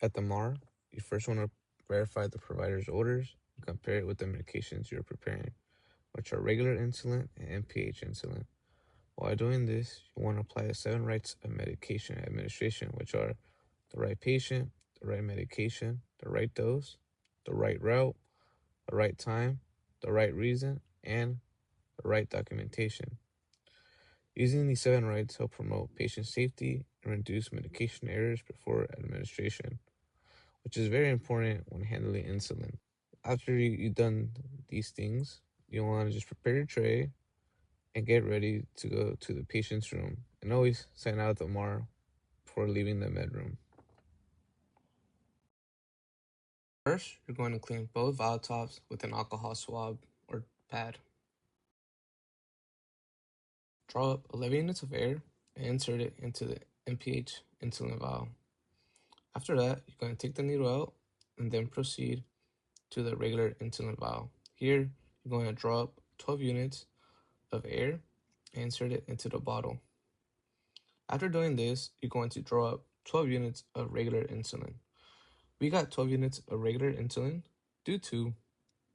At the MAR, you first want to verify the provider's orders and compare it with the medications you're preparing, which are regular insulin and NPH insulin. While doing this, you want to apply the 7 rights of medication administration, which are the right patient, the right medication, the right dose, the right route, the right time, the right reason, and the right documentation. Using these 7 rights help promote patient safety and reduce medication errors before administration, which is very important when handling insulin. After you've done these things, you want to just prepare your tray and get ready to go to the patient's room. And always sign out the MAR before leaving the med room. First, you're going to clean both vial tops with an alcohol swab or pad. Draw up 11 units of air and insert it into the NPH insulin vial. After that, you're going to take the needle out and then proceed to the regular insulin vial. Here, you're going to draw up 12 units of air and insert it into the bottle. After doing this, you're going to draw up 12 units of regular insulin. We got 12 units of regular insulin due to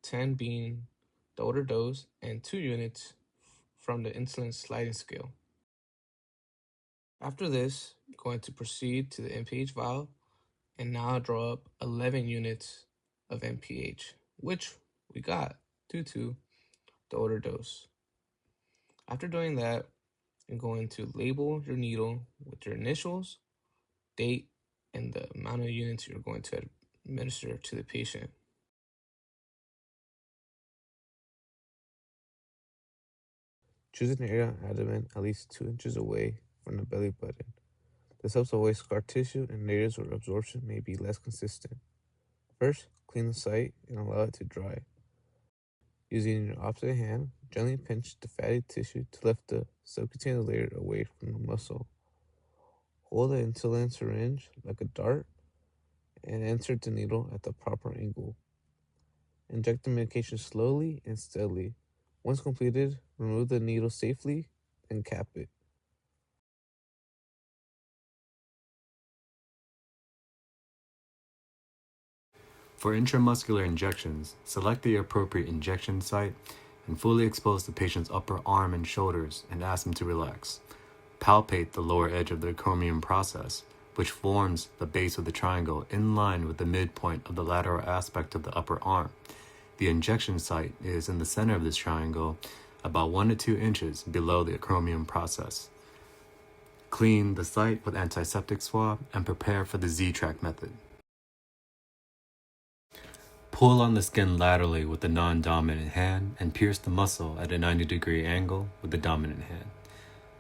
10 being the older dose and 2 units from the insulin sliding scale. After this, you're going to proceed to the NPH vial and now draw up 11 units of NPH, which we got due to the older dose. After doing that, you're going to label your needle with your initials, date, and the amount of units you're going to administer to the patient. Choose an area on abdomen at least 2 inches away from the belly button. This helps avoid scar tissue in areas where absorption may be less consistent. First, clean the site and allow it to dry. Using your opposite hand, gently pinch the fatty tissue to lift the subcutaneous layer away from the muscle. Hold the insulin syringe like a dart and insert the needle at the proper angle. Inject the medication slowly and steadily. Once completed, remove the needle safely and cap it. For intramuscular injections, select the appropriate injection site and fully expose the patient's upper arm and shoulders and ask them to relax. Palpate the lower edge of the acromion process, which forms the base of the triangle in line with the midpoint of the lateral aspect of the upper arm. The injection site is in the center of this triangle, about 1 to 2 inches below the acromion process. Clean the site with antiseptic swab and prepare for the Z-track method. Pull on the skin laterally with the non-dominant hand and pierce the muscle at a 90-degree angle with the dominant hand.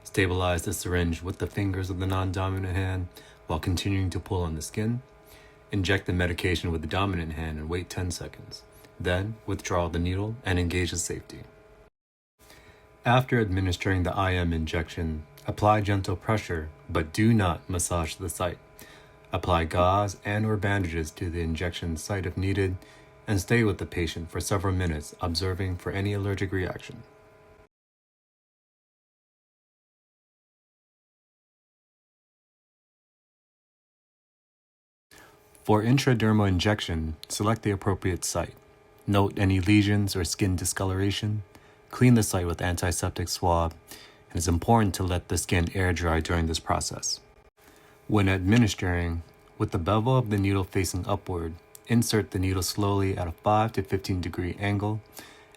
Stabilize the syringe with the fingers of the non-dominant hand while continuing to pull on the skin. Inject the medication with the dominant hand and wait 10 seconds. Then, withdraw the needle and engage the safety. After administering the IM injection, apply gentle pressure, but do not massage the site. Apply gauze and/or bandages to the injection site if needed, and stay with the patient for several minutes, observing for any allergic reaction. For intradermal injection, select the appropriate site. Note any lesions or skin discoloration. Clean the site with antiseptic swab, and it's important to let the skin air dry during this process. When administering, with the bevel of the needle facing upward, insert the needle slowly at a 5 to 15 degree angle.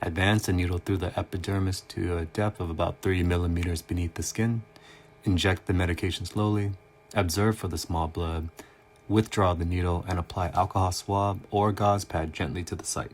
Advance the needle through the epidermis to a depth of about 3 millimeters beneath the skin. Inject the medication slowly. Observe for the small blood. Withdraw the needle and apply alcohol swab or gauze pad gently to the site.